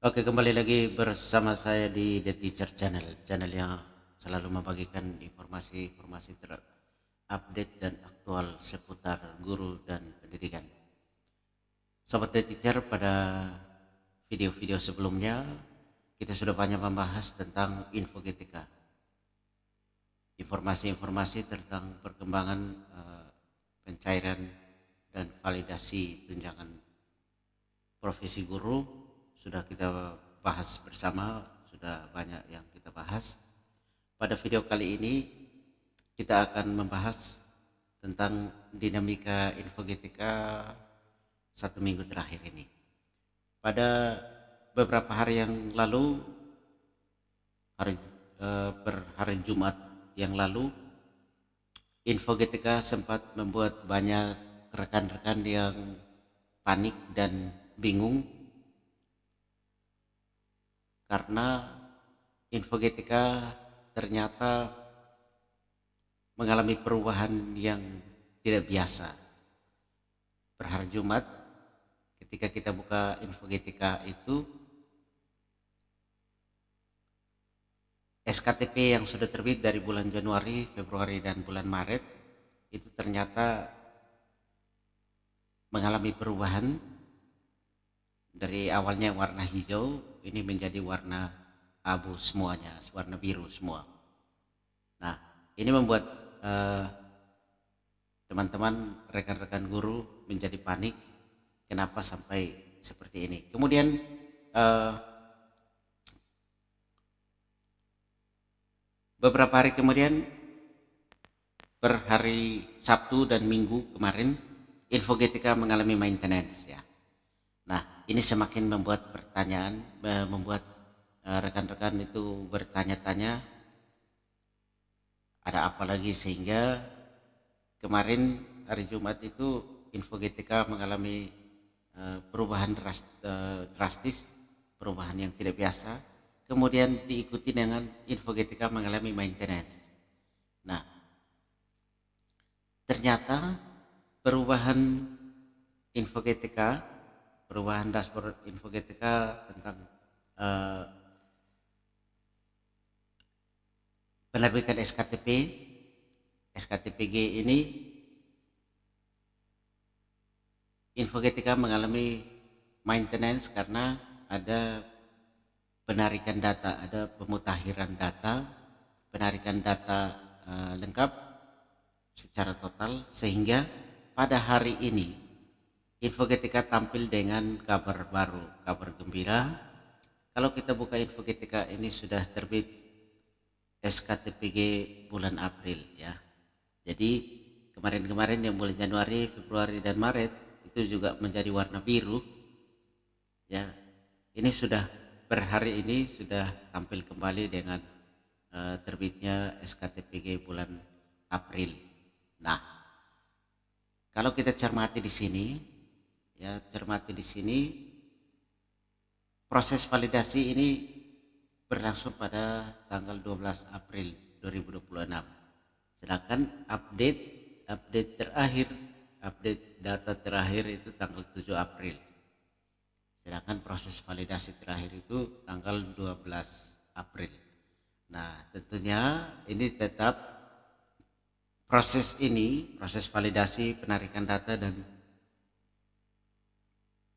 Oke, kembali lagi bersama saya di The Teacher Channel, channel yang selalu membagikan informasi-informasi terupdate dan aktual seputar guru dan pendidikan. Sobat The Teacher, pada video-video sebelumnya kita sudah banyak membahas tentang infogetika, informasi-informasi tentang perkembangan pencairan dan validasi tunjangan profesi guru sudah kita bahas bersama, sudah banyak yang kita bahas. Pada video kali ini kita akan membahas tentang dinamika infogetika 1 minggu terakhir ini. Pada beberapa hari yang lalu, per hari Jumat yang lalu, infogetika sempat membuat banyak rekan-rekan yang panik dan bingung karena infogetika ternyata mengalami perubahan yang tidak biasa. Per hari Jumat ketika kita buka infogetika itu, SKTP yang sudah terbit dari bulan Januari, Februari, dan bulan Maret itu ternyata mengalami perubahan dari awalnya warna hijau ini menjadi warna abu semuanya, warna biru semua. Nah, ini membuat teman-teman, rekan-rekan guru menjadi panik. Kenapa sampai seperti ini? Kemudian beberapa hari kemudian, per hari Sabtu dan Minggu kemarin, infogetika mengalami maintenance ya. Nah, ini semakin membuat pertanyaan, membuat rekan-rekan itu bertanya-tanya ada apa lagi, sehingga kemarin hari Jumat itu infogetika mengalami perubahan drastis, perubahan yang tidak biasa, kemudian diikuti dengan infogetika mengalami maintenance. Nah, ternyata perubahan infogetika, perubahan dashboard infogetika tentang penerbitan SKTPG ini, infogetika mengalami maintenance karena ada penarikan data, ada pemutakhiran data, penarikan data lengkap secara total, sehingga pada hari ini infogetika tampil dengan kabar baru, kabar gembira. Kalau kita buka infogetika ini sudah terbit SKTPG bulan April ya. Jadi kemarin-kemarin yang bulan Januari, Februari, dan Maret itu juga menjadi warna biru ya. Ini sudah per hari ini sudah tampil kembali dengan terbitnya SKTPG bulan April. Nah, kalau kita cermati di sini ya, proses validasi ini berlangsung pada tanggal 12 April 2026. Sedangkan update data terakhir itu tanggal 7 April. Sedangkan proses validasi terakhir itu tanggal 12 April. Nah, tentunya ini tetap proses validasi penarikan data dan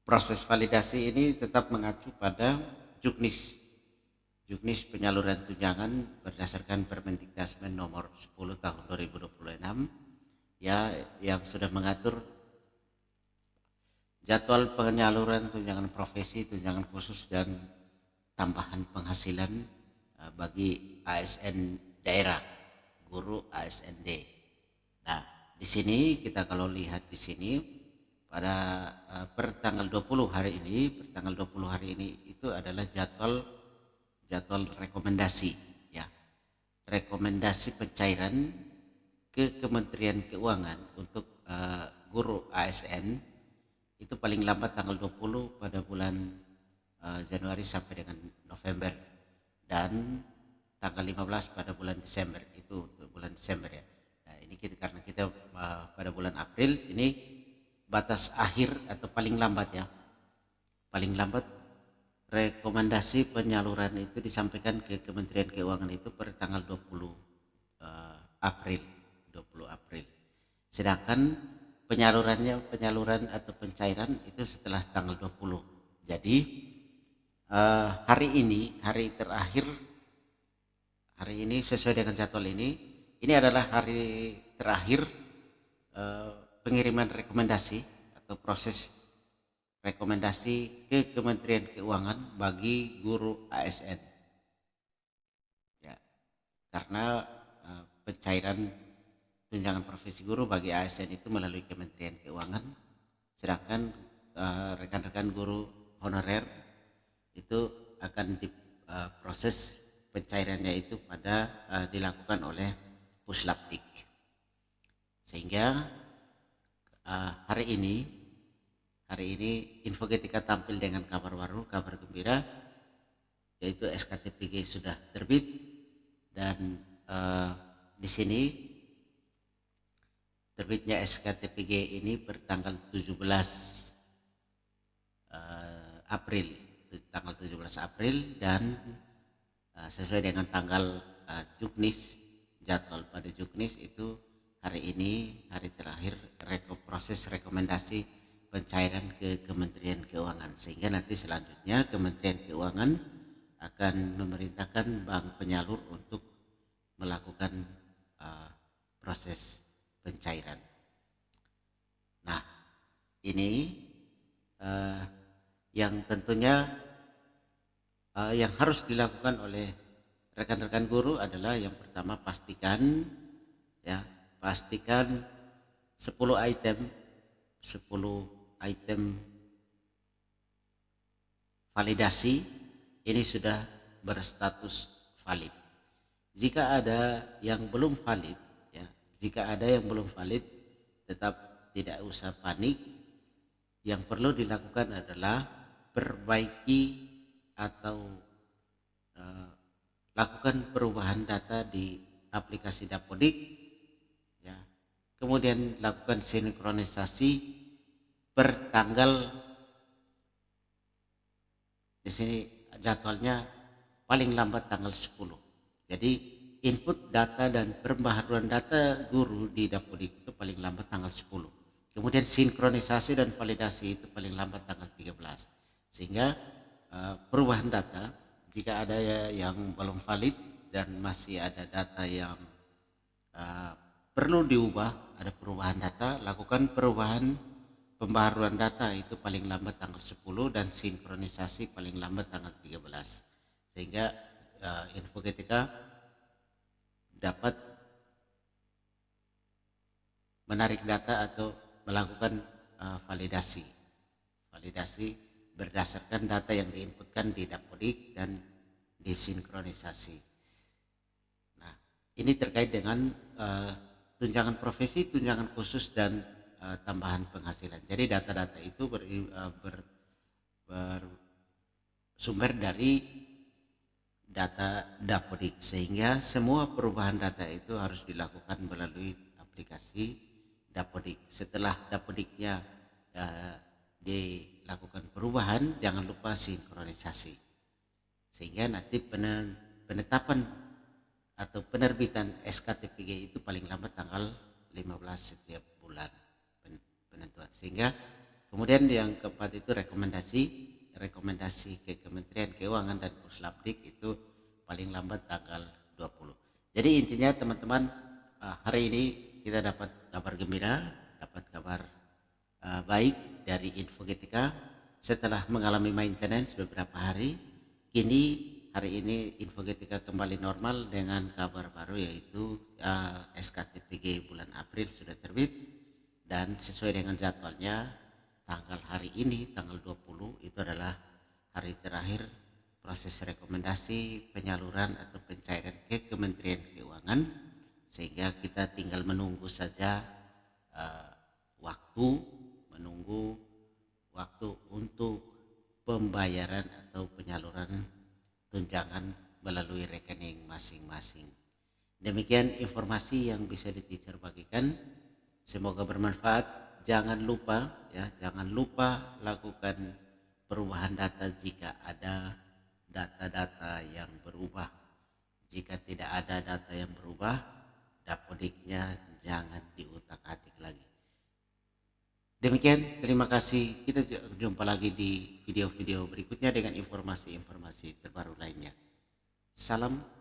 proses validasi ini tetap mengacu pada Juknis penyaluran tunjangan berdasarkan Permendikbud nomor 10 tahun 2026 ya, yang sudah mengatur jadwal penyaluran tunjangan profesi, tunjangan khusus, dan tambahan penghasilan bagi ASN daerah, guru ASND. Nah, di sini kita kalau lihat di sini pada per tanggal 20 hari ini itu adalah jadwal rekomendasi ya. Rekomendasi pencairan ke Kementerian Keuangan untuk guru ASN itu paling lambat tanggal 20 pada bulan Januari sampai dengan November, dan tanggal 15 pada bulan Desember, itu untuk bulan Desember ya. Nah, ini karena kita pada bulan April ini batas akhir atau paling lambat ya, paling lambat rekomendasi penyaluran itu disampaikan ke Kementerian Keuangan itu per tanggal 20 April 20 April. Sedangkan penyaluran atau pencairan itu setelah tanggal 20. Jadi hari ini sesuai dengan jadwal ini adalah hari terakhir pengiriman rekomendasi atau proses rekomendasi ke Kementerian Keuangan bagi guru ASN. Ya, karena pencairan tunjangan profesi guru bagi ASN itu melalui Kementerian Keuangan, sedangkan rekan-rekan guru honorer itu akan diproses pencairannya itu dilakukan oleh Puslapdik. Sehingga hari ini Infogetika tampil dengan kabar baru, kabar gembira, yaitu SKTPG sudah terbit dan di sini terbitnya SKTPG ini bertanggal 17 April dan sesuai dengan tanggal Juknis, jadwal pada Juknis itu hari ini hari terakhir proses rekomendasi pencairan ke Kementerian Keuangan, sehingga nanti selanjutnya Kementerian Keuangan akan memerintahkan bank penyalur untuk melakukan proses pencairan. Nah, ini yang tentunya yang harus dilakukan oleh rekan-rekan guru adalah yang pertama pastikan 10 item validasi ini sudah berstatus valid. Jika ada yang belum valid, tetap tidak usah panik. Yang perlu dilakukan adalah perbaiki atau lakukan perubahan data di aplikasi Dapodik, ya. Kemudian lakukan sinkronisasi per tanggal, di sini jadwalnya paling lambat tanggal 10. Jadi input data dan pembaharuan data guru di Dapodik itu paling lambat tanggal 10. Kemudian sinkronisasi dan validasi itu paling lambat tanggal 13. Sehingga perubahan data, jika ada yang belum valid dan masih ada data yang perlu diubah, ada perubahan data, lakukan perubahan pembaharuan data itu paling lambat tanggal 10 dan sinkronisasi paling lambat tanggal 13. Sehingga Infogetika dapat menarik data atau melakukan validasi berdasarkan data yang diinputkan di Dapodik dan disinkronisasi. Nah, ini terkait dengan tunjangan profesi, tunjangan khusus dan tambahan penghasilan. Jadi data-data itu bersumber dari data Dapodik, sehingga semua perubahan data itu harus dilakukan melalui aplikasi Dapodik. Setelah Dapodiknya dilakukan perubahan, jangan lupa sinkronisasi, sehingga nanti penetapan atau penerbitan SKTPG itu paling lambat tanggal 15 setiap bulan penentuan. Sehingga kemudian yang keempat itu rekomendasi ke Kementerian Keuangan dan Puslapdik itu paling lambat tanggal 20. Jadi intinya teman-teman, hari ini kita dapat kabar gembira, dapat kabar baik dari Infogetika. Setelah mengalami maintenance beberapa hari, kini hari ini Infogetika kembali normal dengan kabar baru, yaitu SKTPG bulan April sudah terbit dan sesuai dengan jadwalnya tanggal hari ini tanggal 20 itu adalah hari terakhir proses rekomendasi penyaluran atau pencairan ke Kementerian Keuangan, sehingga kita tinggal menunggu saja menunggu waktu untuk pembayaran atau penyaluran tunjangan melalui rekening masing-masing. Demikian informasi yang bisa di-teacher bagikan. Semoga bermanfaat. Jangan lupa lakukan perubahan data jika ada data-data yang berubah. Jika tidak ada data yang berubah, dapodiknya jangan diutak-atik lagi. Demikian, terima kasih. Kita jumpa lagi di video-video berikutnya dengan informasi-informasi terbaru lainnya. Salam